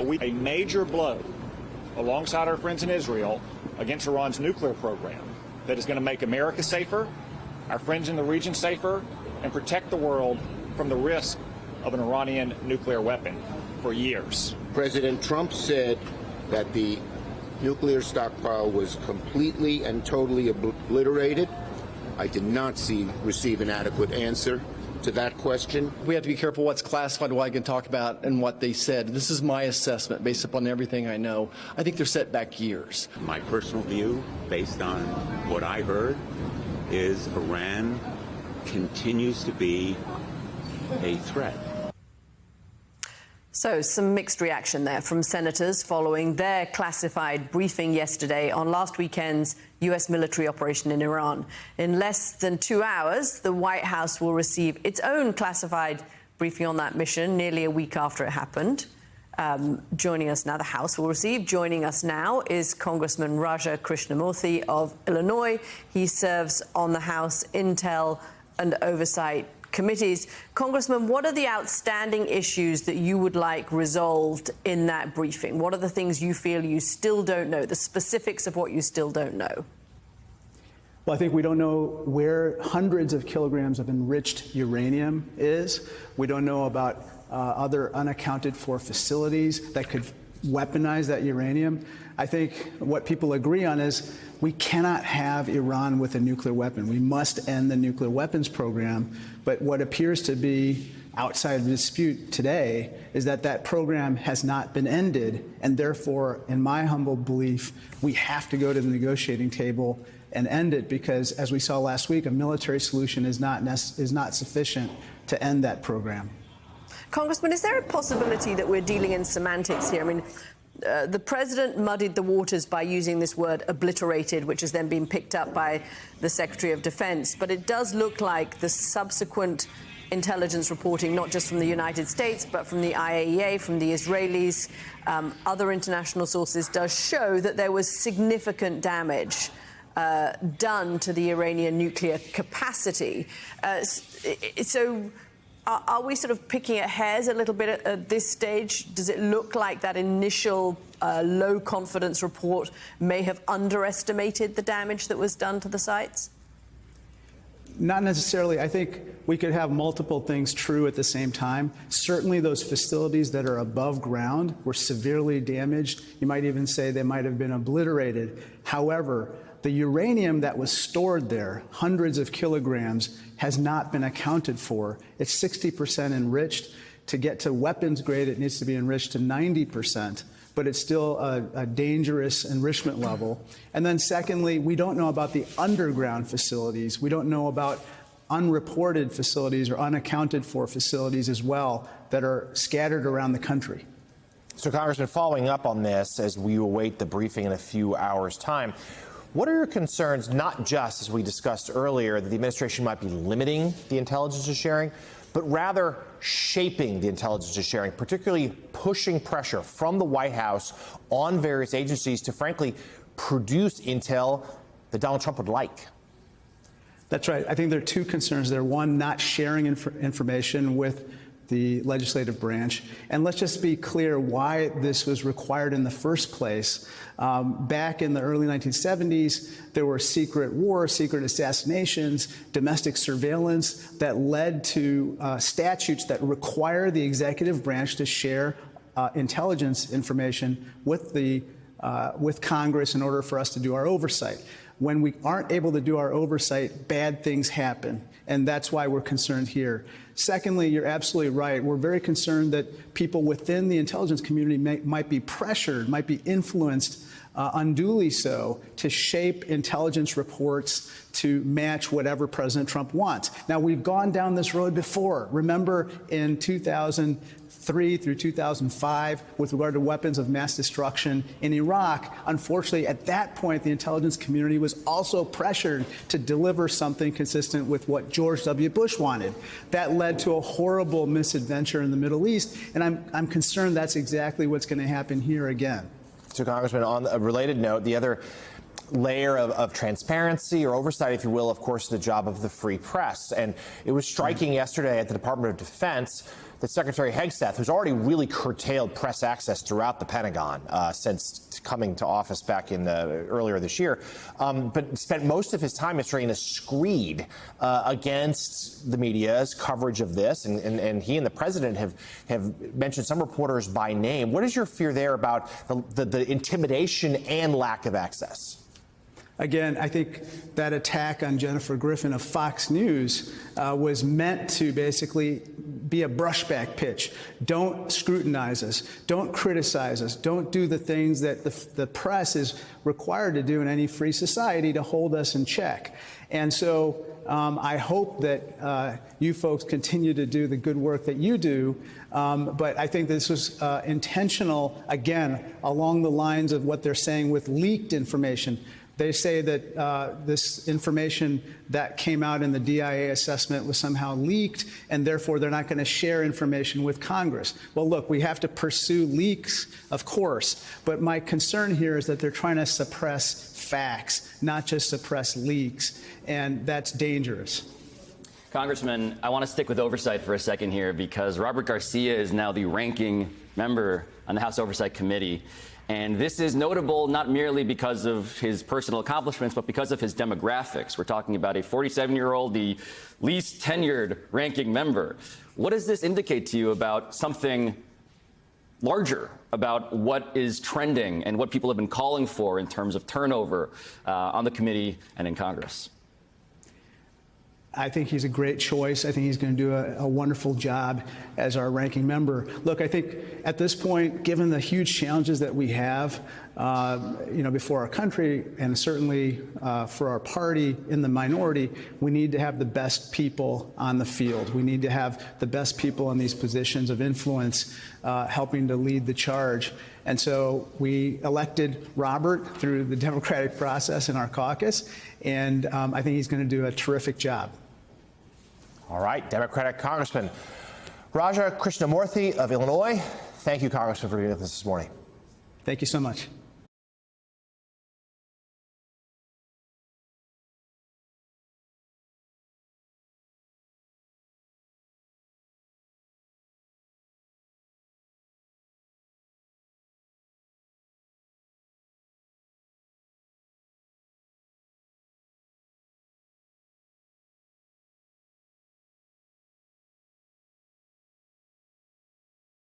A major blow alongside our friends in Israel against Iran's nuclear program that is going to make America safer, our friends in the region safer, and protect the world from the risk of an Iranian nuclear weapon for years. President Trump said that the nuclear stockpile was completely and totally obliterated. I did not receive an adequate answer to that question. We have to be careful what's classified, what I can talk about, and what they said. This is my assessment based upon everything I know. I think they're set back years. My personal view, based on what I heard, is Iran continues to be a threat. So some mixed reaction there from senators following their classified briefing yesterday on last weekend's U.S. military operation in Iran. In less than 2 hours, the White House will receive its own classified briefing on that mission nearly a week after it happened. Joining us now, the House will receive. Joining us now is Congressman Raja Krishnamurthy of Illinois. He serves on the House Intel and Oversight Committees. Congressman, what are the outstanding issues that you would like resolved in that briefing? What are the things you feel you still don't know, the specifics of what you still don't know? Well, I think we don't know where hundreds of kilograms of enriched uranium is. We don't know about other unaccounted for facilities that could weaponize that uranium. I think what people agree on is we cannot have Iran with a nuclear weapon. We must end the nuclear weapons program. But what appears to be outside of dispute today is that that program has not been ended. And therefore, in my humble belief, we have to go to the negotiating table and end it, because as we saw last week, a military solution is not sufficient to end that program. Congressman, is there a possibility that we're dealing in semantics here? I mean, the president muddied the waters by using this word obliterated, which has then been picked up by the Secretary of Defense. But it does look like the subsequent intelligence reporting, not just from the United States, but from the IAEA, from the Israelis, other international sources, does show that there was significant damage done to the Iranian nuclear capacity. So are we sort of picking at hairs a little bit at this stage? Does it look like that initial low confidence report may have underestimated the damage that was done to the sites? Not necessarily. I think we could have multiple things true at the same time. Certainly those facilities that are above ground were severely damaged. You might even say they might have been obliterated. However, the uranium that was stored there, hundreds of kilograms, has not been accounted for. It's 60% enriched. To get to weapons grade, it needs to be enriched to 90%, but it's still a dangerous enrichment level. And then secondly, we don't know about the underground facilities. We don't know about unreported facilities or unaccounted for facilities as well that are scattered around the country. So, Congressman, following up on this, as we await the briefing in a few hours' time, what are your concerns, not just, as we discussed earlier, that the administration might be limiting the intelligence sharing, but rather shaping the intelligence sharing, particularly pushing pressure from the White House on various agencies to, frankly, produce intel that Donald Trump would like? That's right. I think there are two concerns there. One, not sharing information with the legislative branch. And let's just be clear why this was required in the first place. Back in the early 1970s, there were secret wars, secret assassinations, domestic surveillance that led to statutes that require the executive branch to share intelligence information with Congress in order for us to do our oversight. When we aren't able to do our oversight, bad things happen. And that's why we're concerned here. Secondly, you're absolutely right. We're very concerned that people within the intelligence community might be pressured, might be influenced unduly so, to shape intelligence reports to match whatever President Trump wants. Now, we've gone down this road before. Remember in 2003 through 2005 with regard to weapons of mass destruction in Iraq. Unfortunately, at that point, the intelligence community was also pressured to deliver something consistent with what George W. Bush wanted. That led to a horrible misadventure in the Middle East, and I'm concerned that's exactly what's going to happen here again. So, Congressman, on a related note, the other layer of transparency or oversight, if you will, of course, the job of the free press. And it was striking yesterday at the Department of Defense that Secretary Hegseth, who's already really curtailed press access throughout the Pentagon since coming to office back in earlier this year, but spent most of his time yesterday in a screed against the media's coverage of this, and he and the president have mentioned some reporters by name. What is your fear there about the intimidation and lack of access? Again, I think that attack on Jennifer Griffin of Fox News was meant to basically be a brushback pitch. Don't scrutinize us. Don't criticize us. Don't do the things that the press is required to do in any free society to hold us in check. And so I hope that you folks continue to do the good work that you do. But I think this was intentional, again, along the lines of what they're saying with leaked information. They say that this information that came out in the DIA assessment was somehow leaked, and therefore they're not going to share information with Congress. Well, look, we have to pursue leaks, of course, but my concern here is that they're trying to suppress facts, not just suppress leaks, and that's dangerous. Congressman, I want to stick with oversight for a second here because Robert Garcia is now the ranking member on the House Oversight Committee. And this is notable not merely because of his personal accomplishments, but because of his demographics. We're talking about a 47-year-old, the least tenured ranking member. What does this indicate to you about something larger, about what is trending and what people have been calling for in terms of turnover on the committee and in Congress? I think he's a great choice. I think he's going to do a wonderful job as our ranking member. Look, I think at this point, given the huge challenges that we have, before our country and certainly for our party in the minority, we need to have the best people on the field. We need to have the best people in these positions of influence helping to lead the charge. And so we elected Robert through the democratic process in our caucus, and I think he's going to do a terrific job. All right, Democratic Congressman Raja Krishnamoorthi of Illinois. Thank you, Congressman, for being with us this morning. Thank you so much.